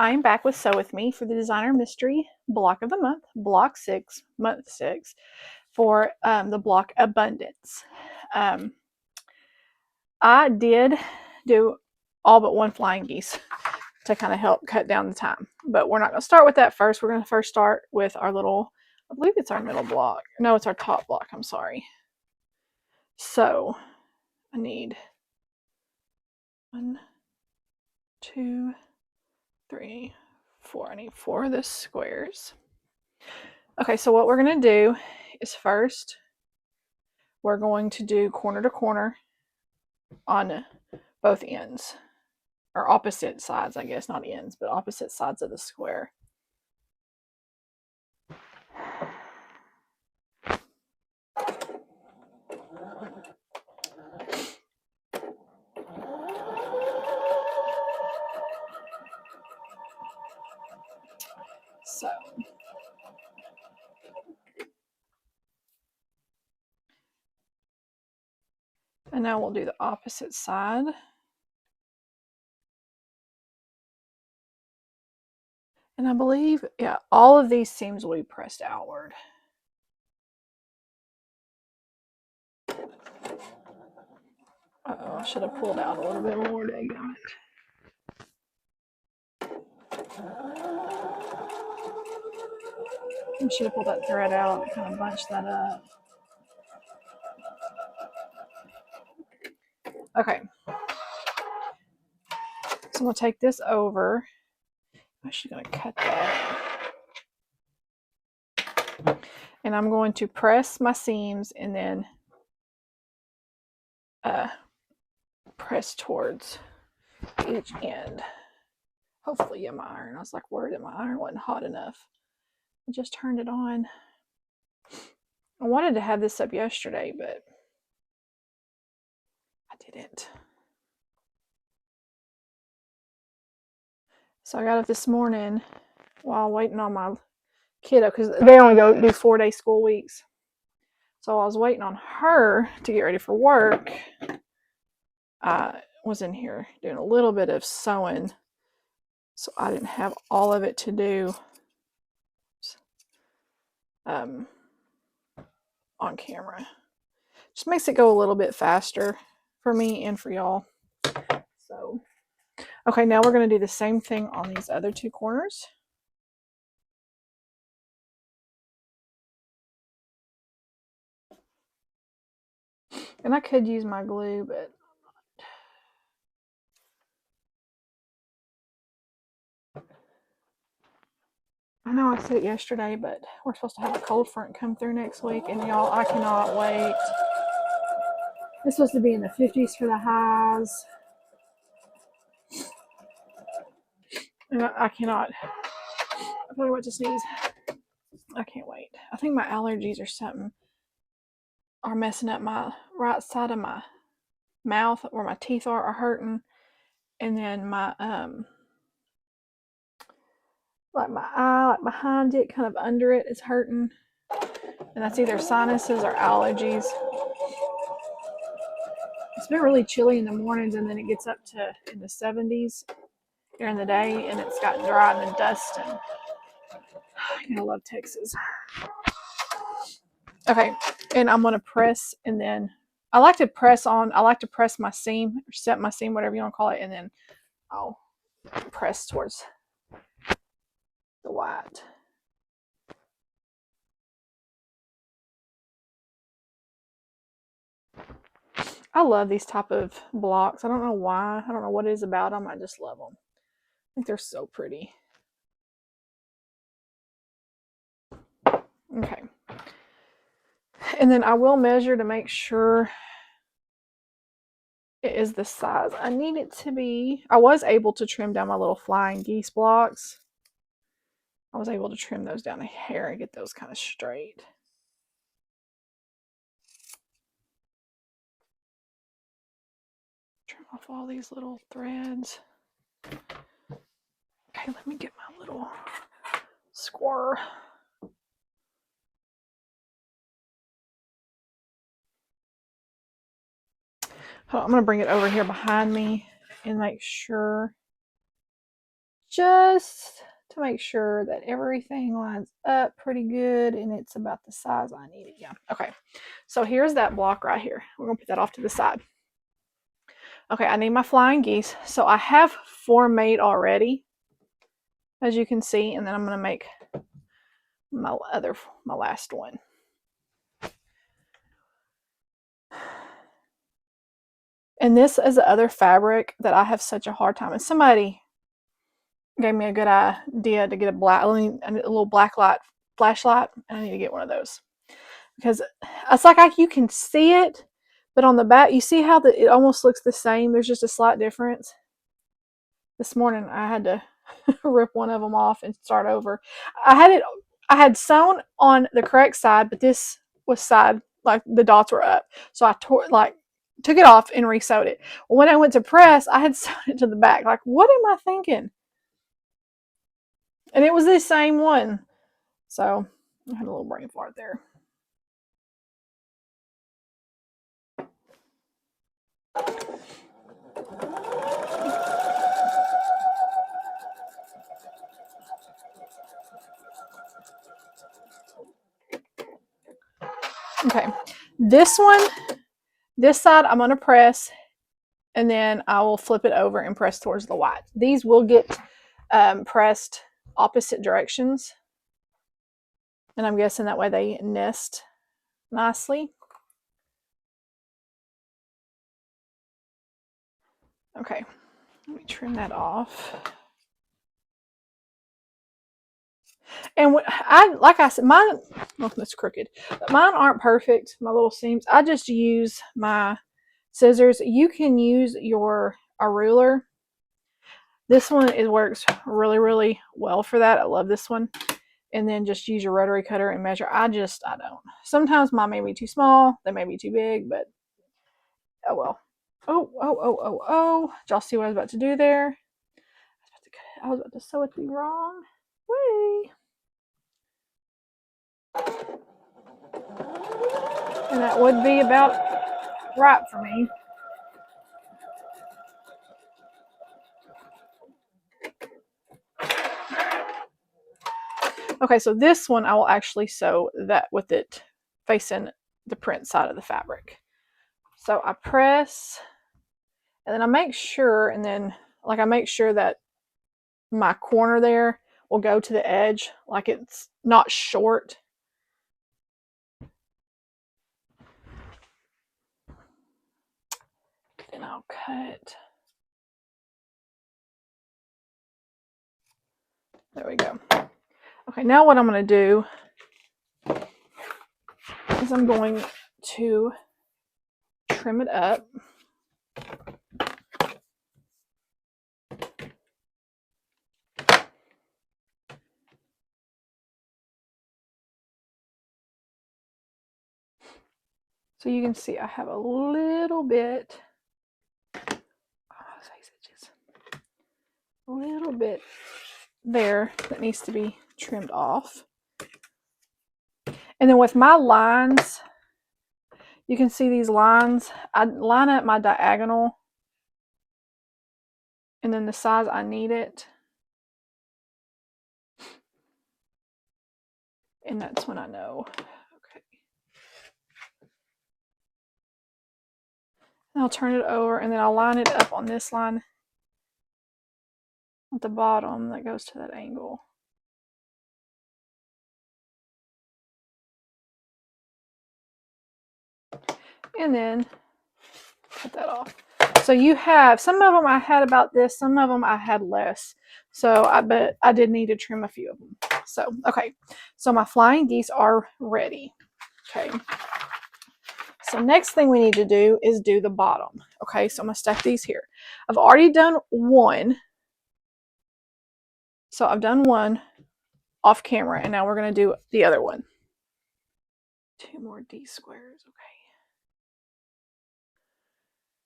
I am back with Sew With Me for the Designer Mystery Block of the Month, Block 6, Month 6, for the block Abundance. I did do all but one flying geese to kind of help cut down the time. But we're not going to start with that first. We're going to first start with our little, I believe it's our middle block. No, it's our top block. I'm sorry. So I need 1, 2, 3, 4. I need 4 of the squares. Okay, so what we're going to do is first we're going to do corner to corner on both ends, or opposite sides, I guess, not ends, but opposite sides of the square. So and now we'll do the opposite side. And I believe, yeah, all of these seams will be pressed outward. Uh-oh, I should have pulled out a little bit more, daggone it. I should have pulled that thread out and kind of bunched that up. Okay. So I'm going to take this over. I'm actually going to cut that. And I'm going to press my seams and then press towards each end. Hopefully, yeah, my iron. I was like worried that my iron wasn't hot enough. I just turned it on. I wanted to have this up yesterday, but I didn't. So I got up this morning while waiting on my kiddo, because they only do 4-day school weeks. So I was waiting on her to get ready for work. I was in here doing a little bit of sewing, so I didn't have all of it to do on camera. Just makes it go a little bit faster for me and for y'all. So, okay, now we're going to do the same thing on these other 2 corners. And I could use my glue, but I know I said it yesterday, but we're supposed to have a cold front come through next week, and y'all, I cannot wait. It's supposed to be in the 50s for the highs. And I cannot. I probably want to sneeze. I can't wait. I think my allergies or something are messing up my right side of my mouth, where my teeth are hurting, and then my like my eye, like behind it, kind of under it, is hurting, and that's either sinuses or allergies. It's been really chilly in the mornings, and then it gets up to in the 70s during the day, and it's gotten dry and then dust, and I love Texas. Okay, and I'm gonna press, and then I like to press my seam, or set my seam, whatever you want to call it, and then I'll press towards the white. I love these type of blocks. I don't know why. I don't know what it is about them. I just love them. I think they're so pretty. Okay. And then I will measure to make sure it is the size I need it to be. I was able to trim down my little flying geese blocks. I was able to trim those down a hair and get those kind of straight. Trim off all these little threads. Okay, let me get my little square. I'm going to bring it over here behind me and make sure just to make sure that everything lines up pretty good and it's about the size I need it. Yeah, okay. So here's that block right here. We're gonna put that off to the side. Okay, I need my flying geese. So I have 4 made already, as you can see, and then I'm gonna make my last one. And this is the other fabric that I have such a hard time. And somebody gave me a good idea to get a little black light flashlight. I need to get one of those because it's like you can see it, but on the back, you see how it almost looks the same. There's just a slight difference. This morning, I had to rip one of them off and start over. I had sewn on the correct side, but this was side like the dots were up, so I took it off and re-sewed it. Well, when I went to press, I had sewn it to the back. Like, what am I thinking? And it was the same one. So I had a little brain fart there. Okay, this side I'm going to press, and then I will flip it over and press towards the white. These will get pressed opposite directions, and I'm guessing that way they nest nicely. Okay, let me trim that off. And like I said, mine, well, that's crooked, but mine aren't perfect, my little seams. I just use my scissors. You can use a ruler. This one, it works really, really well for that. I love this one. And then just use your rotary cutter and measure. I don't. Sometimes mine may be too small, they may be too big, but oh well. Oh. Did y'all see what I was about to do there? I was about to sew it the wrong way. And that would be about right for me. Okay, so this one I will actually sew that with it facing the print side of the fabric. So I press, and then I make sure, I make sure that my corner there will go to the edge, like it's not short. Then I'll cut. There we go. Okay, now what I'm going to do is I'm going to trim it up. So you can see I have a little bit, there that needs to be trimmed off. And then with my lines, you can see these lines. I line up my diagonal and then the size I need it. And that's when I know. Okay. And I'll turn it over and then I'll line it up on this line at the bottom that goes to that angle. And then cut that off. So you have, some of them I had about this, some of them I had less. So I bet I did need to trim a few of them. So, okay. So my flying geese are ready. Okay. So next thing we need to do is do the bottom. Okay, so I'm going to stack these here. I've already done one. So I've done one off camera, and now we're going to do the other one. 2 more D squares. Okay.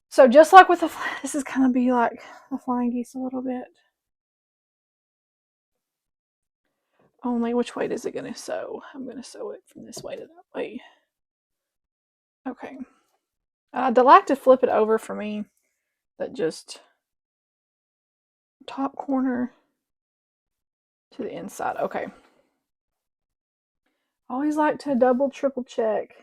So just like with this is going to be like the flying geese a little bit. Only which way is it going to sew? I'm going to sew it from this way to that way. Okay. I'd like to flip it over for me, but just top corner. to the inside. Okay. Always like to double, triple check.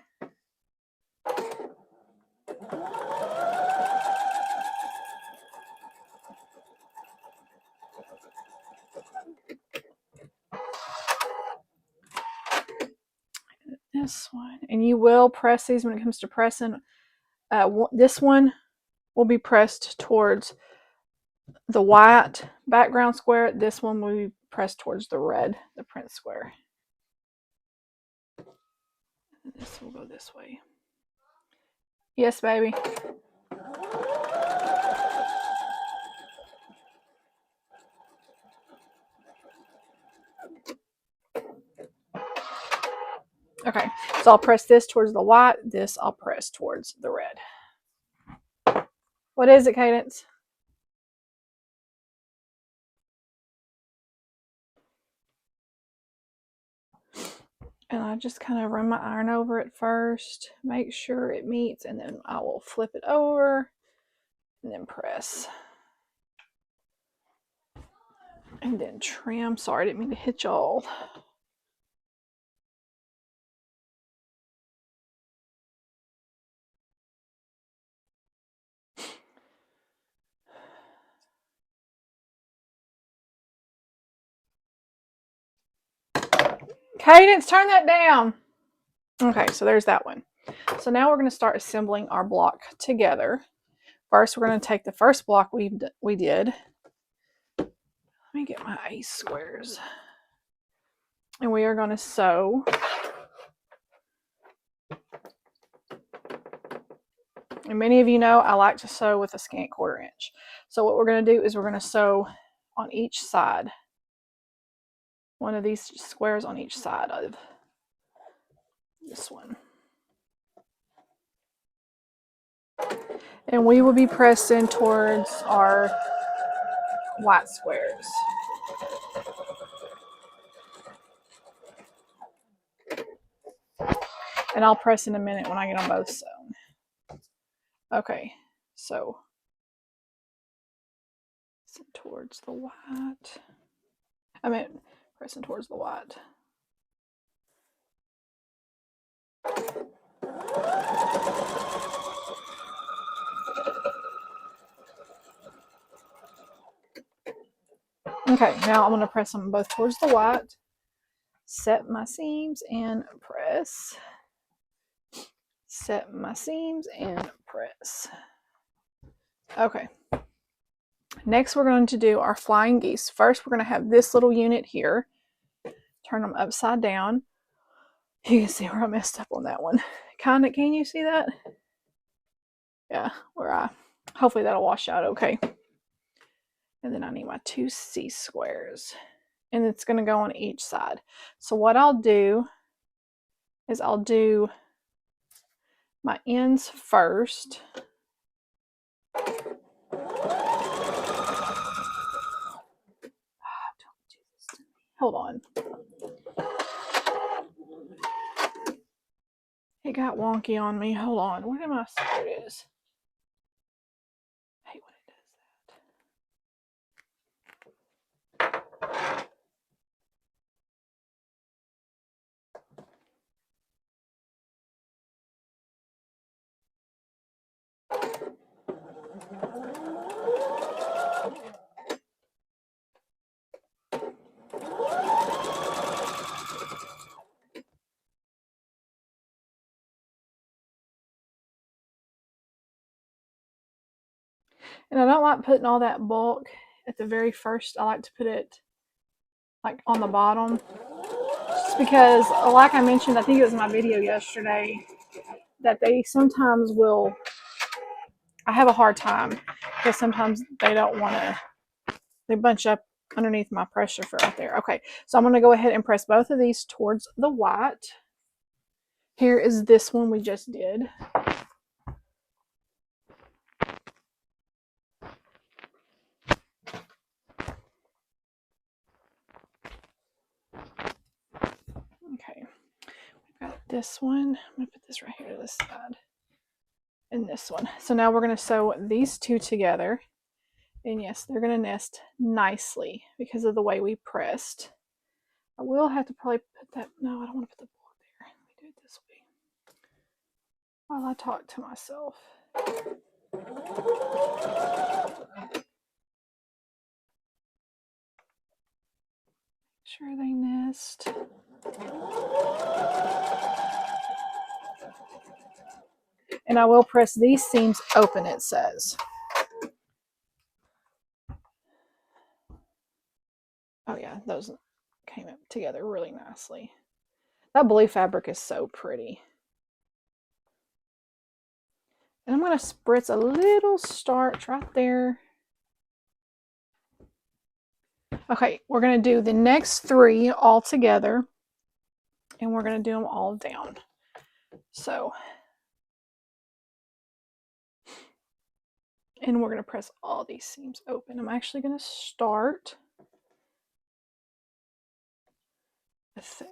This one. And you will press these when it comes to pressing. This one will be pressed towards the white background square. This one will be pressed towards the red, the print square. This will go this way. Yes, baby. Okay, so I'll press this towards the white. This I'll press towards the red. What is it, Cadence? And I just kind of run my iron over it first, make sure it meets, and then I will flip it over and then press. And then trim. Sorry, I didn't mean to hit y'all. Cadence, turn that down. Okay, so there's that one. So now we're going to start assembling our block together. First, we're going to take the first block we did. Let me get my ace squares. And we are going to sew. And many of you know I like to sew with a scant 1/4 inch. So what we're going to do is we're going to sew on each side. One of these squares on each side of this one. And we will be pressing towards our white squares. And I'll press in a minute when I get them both sewn. Okay, so towards the white. I mean, pressing towards the white. Okay, now I'm going to press them both towards the white. Set my seams and press. Set my seams and press. Okay. Next, we're going to do our flying geese. First, we're going to have this little unit here. Turn them upside down. You can see where I messed up on that one. Can you see that? Yeah, hopefully that'll wash out okay. And then I need my 2 C squares. And it's going to go on each side. So what I'll do is I'll do my ends first. Hold on. It got wonky on me. Hold on. Where did my there it is? I hate when it does that. And I don't like putting all that bulk at the very first. I like to put it like on the bottom. Just because, like I mentioned, I think it was in my video yesterday, that they sometimes will, I have a hard time because sometimes they don't want to, they bunch up underneath my pressure for right there. Okay, so I'm going to go ahead and press both of these towards the white. Here is this one we just did. Okay, we've got this one. I'm going to put this right here to this side. And this one. So now we're going to sew these two together. And yes, they're going to nest nicely because of the way we pressed. I will have to probably put that, no, I don't want to put the board there. Let me do it this way while I talk to myself. Sure they nest. And I will press these seams open, it says. Oh yeah, those came up together really nicely. That blue fabric is so pretty. And I'm going to spritz a little starch right there. Okay, we're going to do the next 3 all together. And we're going to do them all down. So, and we're going to press all these seams open. I'm actually going to start with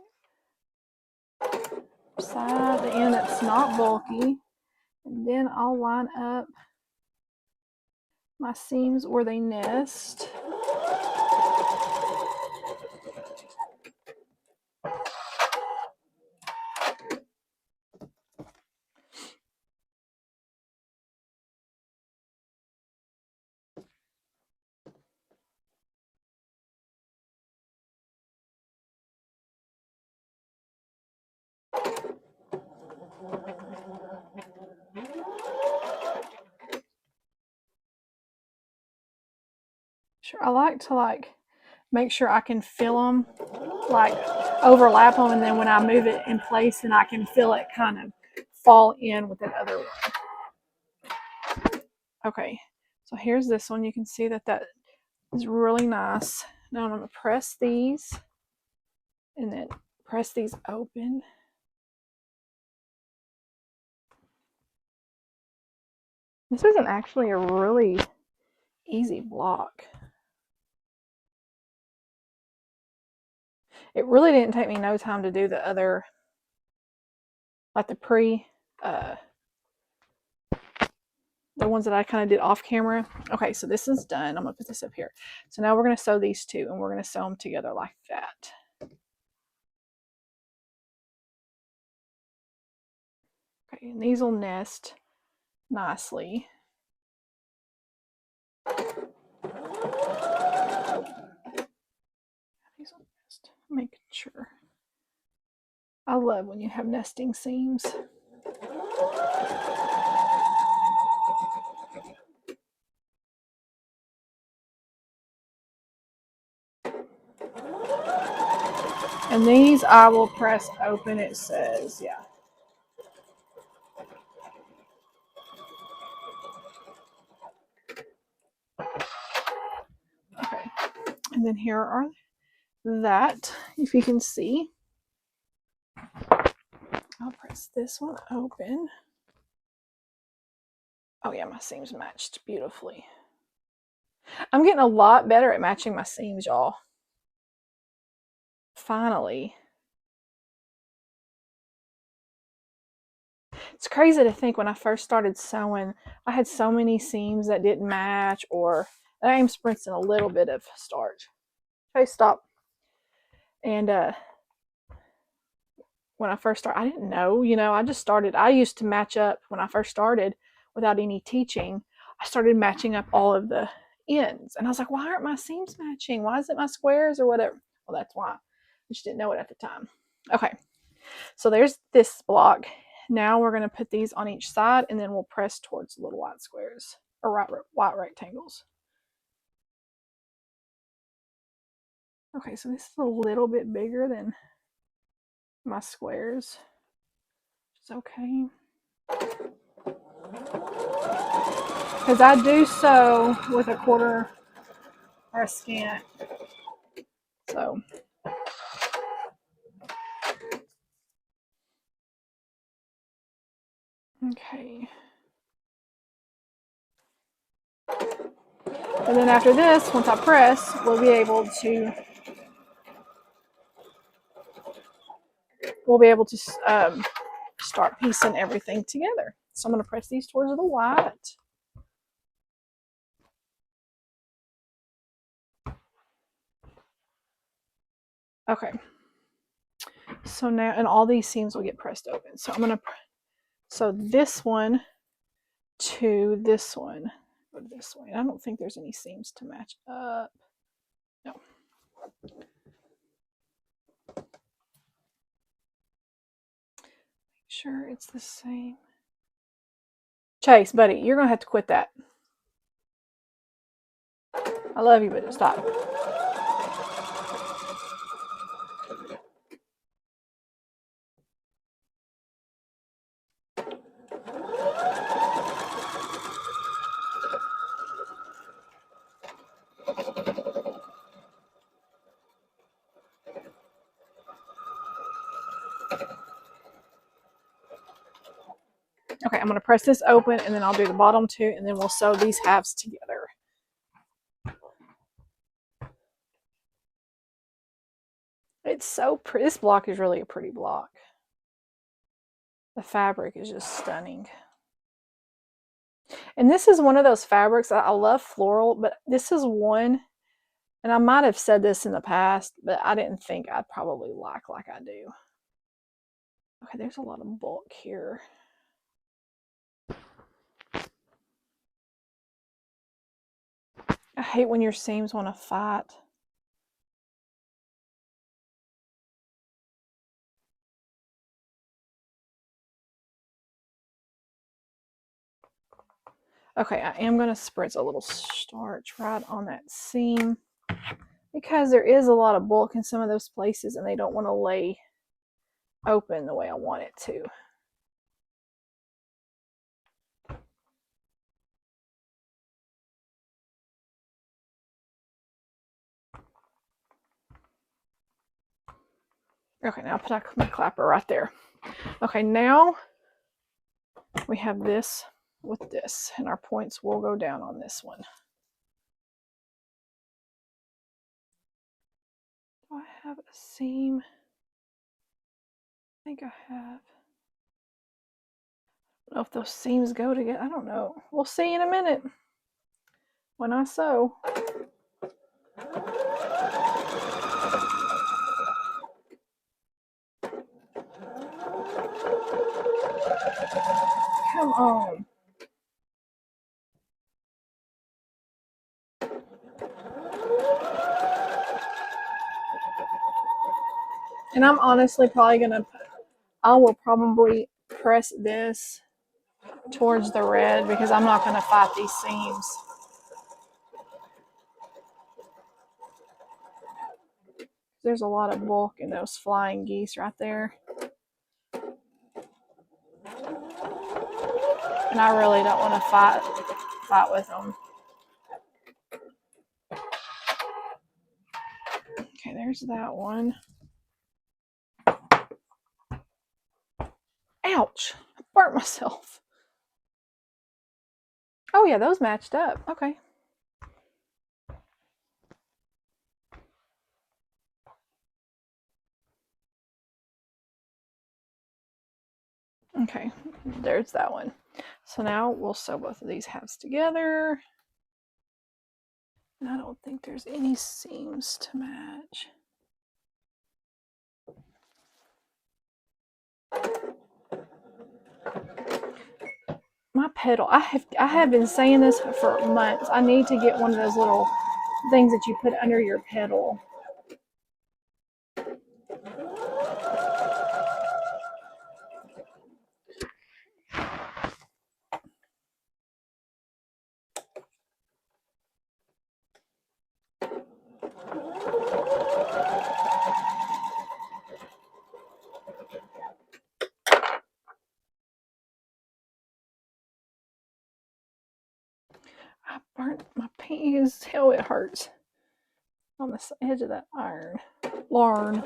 the side, the end that's not bulky. And then I'll line up my seams where they nest. Sure, I like to make sure I can feel them, overlap them, and then when I move it in place, and I can feel it kind of fall in with that other one. Okay, so here's this one. You can see that is really nice. Now I'm going to press these and then press these open. This isn't actually a really easy block. It really didn't take me no time to do the other, like the ones that I kind of did off camera. Okay, so this is done. I'm going to put this up here. So now we're going to sew these 2, and we're going to sew them together like that. Okay, and these will nest nicely. These will nest. Making sure. I love when you have nesting seams. And these I will press open, it says, yeah. Okay, and then here are that, if you can see. I'll press this one open. Oh yeah, my seams matched beautifully. I'm getting a lot better at matching my seams, y'all. Finally. It's crazy to think when I first started sewing, I had so many seams that didn't match, or I am spritzing a little bit of starch. Okay, stop. And when I first started, I didn't know, I just started. I used to match up when I first started without any teaching. I started matching up all of the ends. And I was like, why aren't my seams matching? Why is it my squares or whatever? Well, that's why. I just didn't know it at the time. Okay, so there's this block. Now we're going to put these on each side, and then we'll press towards little white squares or white rectangles. Okay, so this is a little bit bigger than my squares. It's okay. Because I do sew with a quarter or a scant. So okay. And then after this, once I press, we'll be able to start piecing everything together. So I'm going to press these towards the white. Okay, So now, and all these seams will get pressed open. So I'm going to, so this one to this one, go this way. I don't think there's any seams to match up. No. Make sure it's the same. Chase, buddy, you're going to have to quit that. I love you, but stop. Okay, I'm going to press this open and then I'll do the bottom two and then we'll sew these halves together. It's so pretty. This block is really a pretty block. The fabric is just stunning. And this is one of those fabrics, I love floral, but this is one, and I might have said this in the past, but I didn't think I'd probably like I do. Okay, there's a lot of bulk here. I hate when your seams want to fight. Okay, I am going to spritz a little starch right on that seam because there is a lot of bulk in some of those places and they don't want to lay open the way I want it to. Okay, now I'll put my clapper right there. Okay, now we have this with this, and our points will go down on this one. Do I have a seam? I think I have. I don't know if those seams go together. I don't know. We'll see in a minute when I sew. Come on. And I'm honestly probably going to, I will probably press this towards the red because I'm not going to fight these seams. There's a lot of bulk in those flying geese right there. And I really don't want to fight with them. Okay, there's that one. Ouch! I burnt myself. Oh yeah, those matched up. Okay. Okay, there's that one. So now we'll sew both of these halves together. And I don't think there's any seams to match. My pedal, I have been saying this for months. I need to get one of those little things that you put under your pedal. I burnt my pants. Hell, it hurts on the edge of that iron. Larn.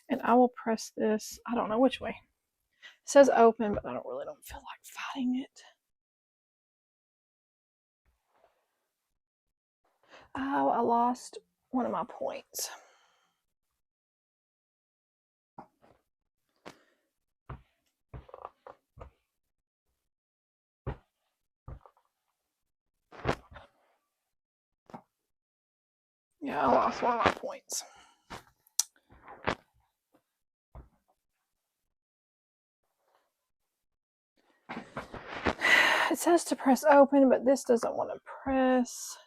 And I will press this, I don't know which way. It says open, but I don't feel like fighting it. Oh, I lost one of my points. Yeah, I lost one of my points. It says to press open, but this doesn't want to press.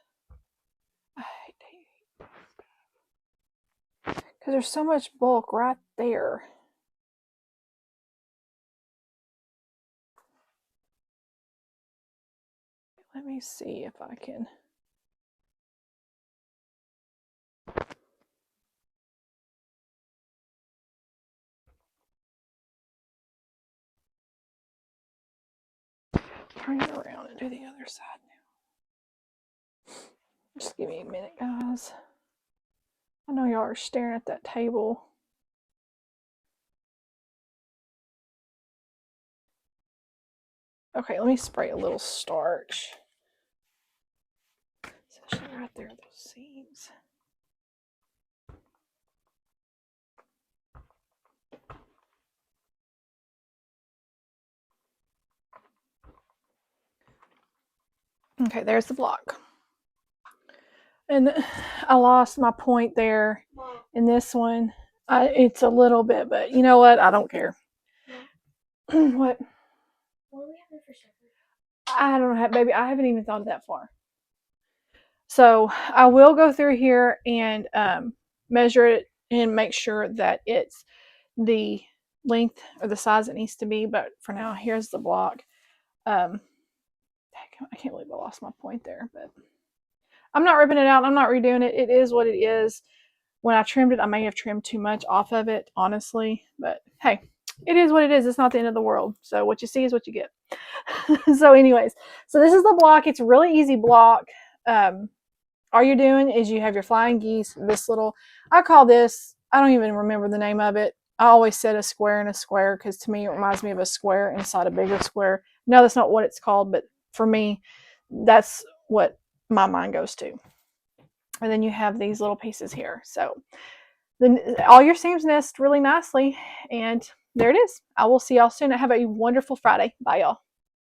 I hate because there's so much bulk right there. Let me see if I can. Turn it around and do the other side now. Just give me a minute, guys. I know y'all are staring at that table. Okay, let me spray a little starch. Especially right there, those seams. Okay, there's the block. And I lost my point there in this one. It's a little bit, but you know what? I don't care. What? What are we having for supper? I don't have, baby. I haven't even thought of that far. So I will go through here and measure it and make sure that it's the length or the size it needs to be. But for now, here's the block. I can't believe I lost my point there, but I'm not ripping it out. I'm not redoing it. It is what it is. When I trimmed it, I may have trimmed too much off of it, honestly. But hey, it is what it is. It's not the end of the world. So what you see is what you get. So anyways, so this is the block. It's a really easy block. All you're doing is you have your flying geese, this little, I call this, I don't even remember the name of it. I always said a square in a square because to me it reminds me of a square inside a bigger square. No, that's not what it's called, but for me, that's what my mind goes to. And then you have these little pieces here. So then all your seams nest really nicely. And there it is. I will see y'all soon. Have a wonderful Friday. Bye, y'all.